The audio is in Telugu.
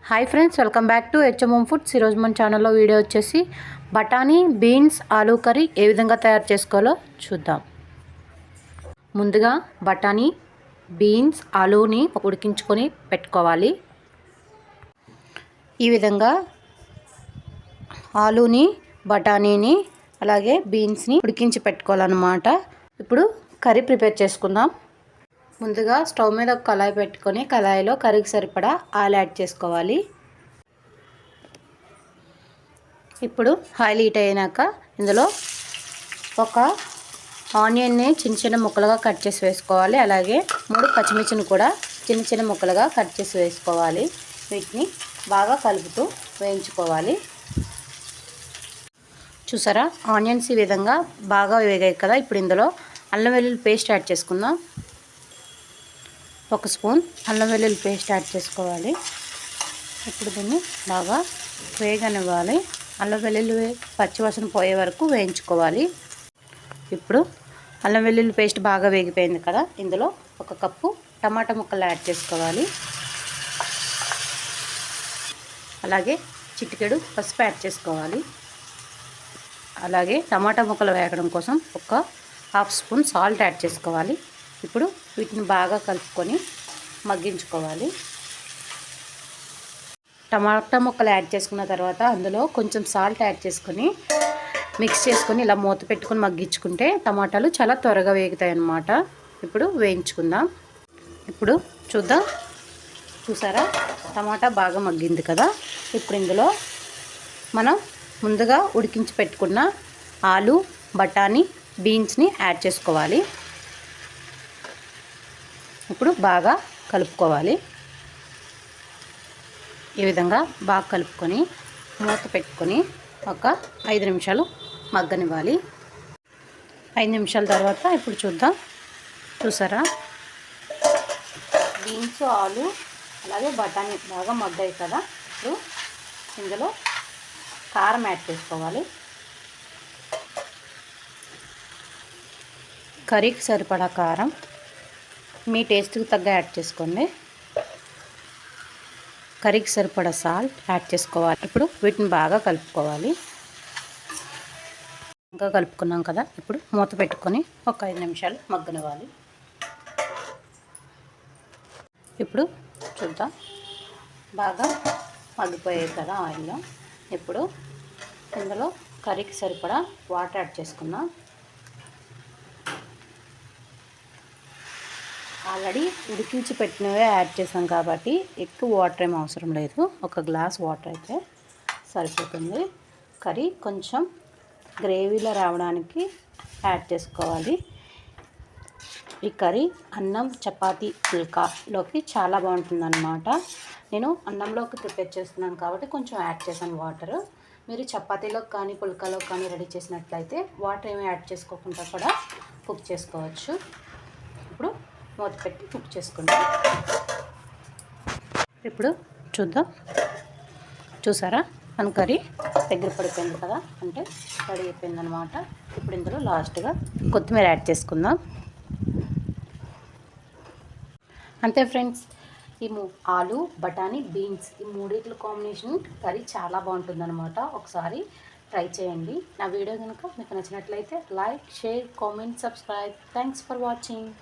Hi friends, welcome back to HMM foods. ఈరోజు మన ఛానల్లో వీడియో వచ్చేసి బఠానీ బీన్స్ ఆలూ కర్రీ ఏ విధంగా తయారు చేసుకోవాలో చూద్దాం. ముందుగా బఠానీ బీన్స్ ఆలూని ఉడికించుకొని పెట్టుకోవాలి. ఈ విధంగా ఆలూని బఠానీని అలాగే బీన్స్ని ఉడికించి పెట్టుకోవాలన్నమాట. ఇప్పుడు కర్రీ ప్రిపేర్ చేసుకుందాం. ముందుగా స్టవ్ మీద ఒక కళాయి పెట్టుకొని కళాయిలో కర్రీకి సరిపడా ఆయిల్ యాడ్ చేసుకోవాలి. ఇప్పుడు ఆయిల్ హీట్ అయినాక ఇందులో ఒక ఆనియన్ని చిన్న చిన్న ముక్కలుగా కట్ చేసి వేసుకోవాలి. అలాగే 3 పచ్చిమిర్చిని కూడా చిన్న చిన్న ముక్కలుగా కట్ చేసి వేసుకోవాలి. వీటిని బాగా కలుపుతూ వేయించుకోవాలి. చూసారా, ఆనియన్స్ ఈ విధంగా బాగా వేగాయి కదా. ఇప్పుడు ఇందులో అల్లం వెల్లుల్లి పేస్ట్ యాడ్ చేసుకుందాం. 1 స్పూన్ అల్లం వెల్లుల్లి పేస్ట్ యాడ్ చేసుకోవాలి. ఇప్పుడు దీన్ని బాగా వేగనివ్వాలి. అల్లం వెల్లుల్లి పచ్చివాసన పోయే వరకు వేయించుకోవాలి. ఇప్పుడు అల్లం వెల్లుల్లి పేస్ట్ బాగా వేగిపోయింది కదా. ఇందులో 1 కప్పు టమాటా ముక్కలు యాడ్ చేసుకోవాలి. అలాగే చిటికెడు పసుపు యాడ్ చేసుకోవాలి. అలాగే టమాటా ముక్కలు వేగడం కోసం 1/2 స్పూన్ సాల్ట్ యాడ్ చేసుకోవాలి. ఇప్పుడు వీటిని బాగా కలుపుకొని మగ్గించుకోవాలి. టమాటా ముక్కలు యాడ్ చేసుకున్న తర్వాత అందులో కొంచెం సాల్ట్ యాడ్ చేసుకొని మిక్స్ చేసుకొని ఇలా మూత పెట్టుకొని మగ్గించుకుంటే టమాటాలు చాలా త్వరగా వేగుతాయి అన్నమాట. ఇప్పుడు వేయించుకుందాం. ఇప్పుడు చూద్దాం. చూసారా, టమాటా బాగా మగ్గింది కదా. ఇప్పుడు ఇందులో మనం ముందుగా ఉడికించి పెట్టుకున్న ఆలు బఠానీ బీన్స్ని యాడ్ చేసుకోవాలి. ఇప్పుడు బాగా కలుపుకోవాలి. ఈ విధంగా బాగా కలుపుకొని మూత పెట్టుకొని ఒక 5 నిమిషాలు మగ్గనివ్వాలి. 5 నిమిషాల తర్వాత ఇప్పుడు చూద్దాం. చూసారా, బీన్స్ ఆలు అలాగే బఠానీ బాగా మగ్గాయి కదా. ఇప్పుడు ఇందులో కారం యాడ్ చేసుకోవాలి. కర్రీకి సరిపడా కారం మీ టేస్ట్కి తగ్గ యాడ్ చేసుకోండి. కర్రీకి సరిపడా సాల్ట్ యాడ్ చేసుకోవాలి. ఇప్పుడు వీటిని బాగా కలుపుకోవాలి. ఇంకా కలుపుకున్నాం కదా. ఇప్పుడు మూత పెట్టుకొని ఒక 5 నిమిషాలు మగ్గనివ్వాలి. ఇప్పుడు చూద్దాం. బాగా మగ్గిపోయాయి కదా ఆయిల్లో. ఇప్పుడు ఇందులో కర్రీకి సరిపడా వాటర్ యాడ్ చేసుకుందాం. ఆల్రెడీ ఉడికించి పెట్టినవే యాడ్ చేసాం కాబట్టి ఎక్కువ వాటర్ ఏం అవసరం లేదు. 1 గ్లాస్ వాటర్ అయితే సరిపోతుంది. కర్రీ కొంచెం గ్రేవీలో రావడానికి యాడ్ చేసుకోవాలి. ఈ కర్రీ అన్నం చపాతీ పుల్కాలోకి చాలా బాగుంటుందన్నమాట. నేను అన్నంలోకి ప్రిపేర్ చేస్తున్నాను కాబట్టి కొంచెం యాడ్ చేశాను వాటర్. మీరు చపాతీలోకి కానీ పుల్కాలోకి కానీ రెడీ చేసినట్లయితే వాటర్ ఏమి యాడ్ చేసుకోకుండా కూడా కుక్ చేసుకోవచ్చు. ఇప్పుడు మూత పెట్టి కుక్ చేసుకుంటాం. ఇప్పుడు చూద్దాం. చూసారా, మన కర్రీ దగ్గర పడిపోయింది కదా, అంటే రెడీ అయిపోయింది అనమాట. ఇప్పుడు ఇందులో లాస్ట్గా కొత్తిమీర యాడ్ చేసుకుందాం. అంతే ఫ్రెండ్స్, ఈ ఆలు బఠానీ బీన్స్ ఈ మూడిట్ల కాంబినేషన్ కర్రీ చాలా బాగుంటుందన్నమాట. ఒకసారి ట్రై చేయండి. నా వీడియో కనుక మీకు నచ్చినట్లయితే like, share, comment, subscribe. Thanks for watching.